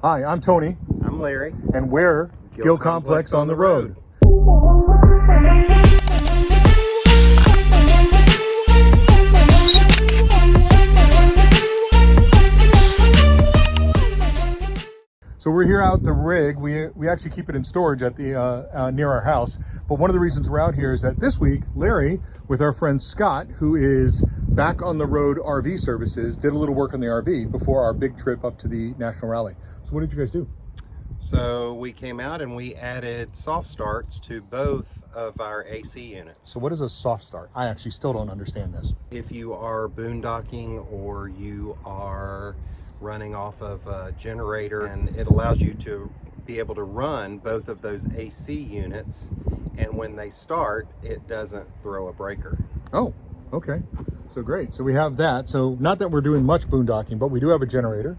Hi, I'm Tony. I'm Larry. And we're Gill Complex on the Road. So we're here out the rig. We actually keep it in storage at the near our house. But one of the reasons we're out here is that this week, Larry, with our friend Scott, who is back on the road RV services, did a little work on the RV before our big trip up to the National Rally. So what did you guys do? So we came out and we added soft starts to both of our AC units. So what is a soft start? I actually still don't understand this. If you are boondocking or you are running off of a generator, and it allows you to be able to run both of those AC units, and when they start, it doesn't throw a breaker. Oh, okay. So great. So we have that. So not that we're doing much boondocking, but we do have a generator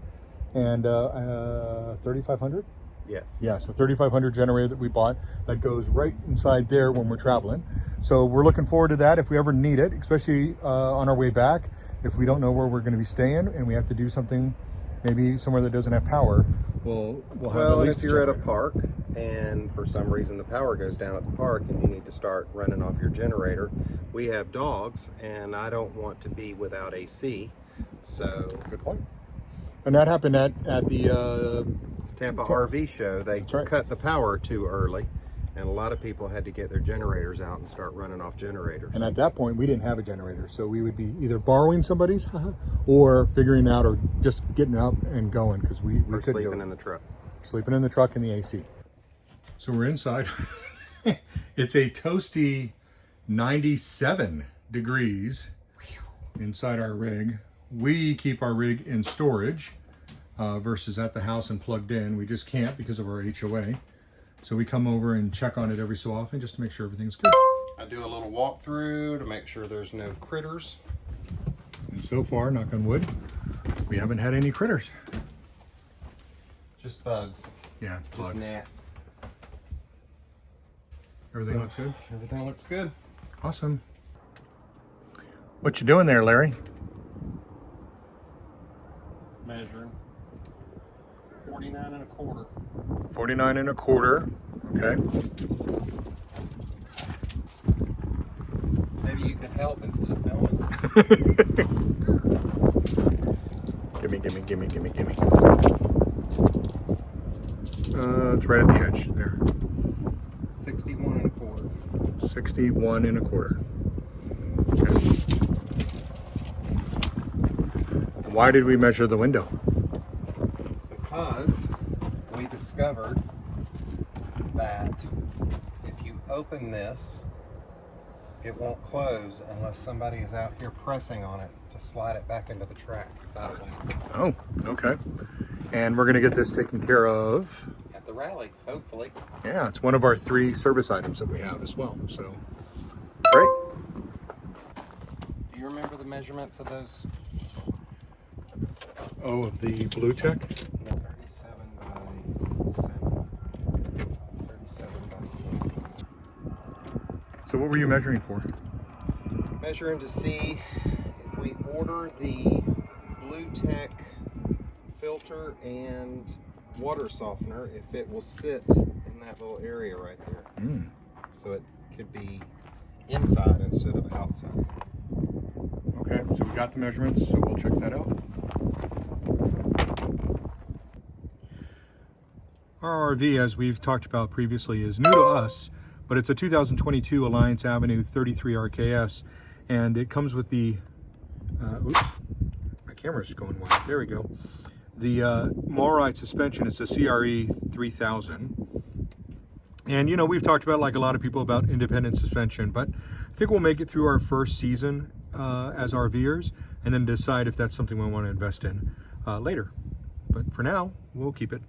and 3,500. Yes. Yes, a 3,500 generator that we bought that goes right inside there when we're traveling. So we're looking forward to that if we ever need it, especially on our way back. If we don't know where we're going to be staying and we have to do something, maybe somewhere that doesn't have power, we'll have well, and if you're at a park and for some reason the power goes down at the park and you need to start running off your generator, we have dogs and I don't want to be without AC. So good point. And that happened at the Tampa RV show. They right. cut the power too early, and a lot of people had to get their generators out and start running off generators. And at that point, we didn't have a generator, so we would be either borrowing somebody's or figuring out or just getting up and going because we couldn't sleeping in the truck. Sleeping in the truck in the AC. So we're inside. It's a toasty 97 degrees inside our rig. We keep our rig in storage versus at the house and plugged in. We just can't because of our HOA. So we come over and check on it every so often just to make sure everything's good. I do a little walkthrough to make sure there's no critters. And so far, knock on wood, we haven't had any critters. Just bugs. Yeah, bugs. Just gnats. Everything looks good? Everything looks good. Awesome. What you doing there, Larry? Measuring. 49 and a quarter. 49 and a quarter. Okay. Maybe you could help instead of filming. Gimme. It's right at the edge there. 61 and a quarter. 61 and a quarter. Okay. Why did we measure the window? Because we discovered that if you open this, it won't close unless somebody is out here pressing on it to slide it back into the track. It's out of way. Oh, okay. And we're going to get this taken care of At the rally, hopefully. Yeah, it's one of our 3 service items that we have as well. So, great. Do you remember the measurements of those? Oh, of the Blue Tech? 37 by 7. 37 by 7. So what were you measuring for? Measuring to see if we order the Blue Tech filter and water softener, if it will sit in that little area right there. So it could be inside instead of outside. Okay, so we got the measurements, so we'll check that out. Our RV, as we've talked about previously, is new to us, but it's a 2022 Alliance Avenue 33 RKS, and it comes with the, oops, my camera's going wide, there we go. The Malride suspension. It's a CRE 3000. And you know, we've talked about, like a lot of people, about independent suspension, but I think we'll make it through our first season as RVers and then decide if that's something we want to invest in later. But for now, we'll keep it.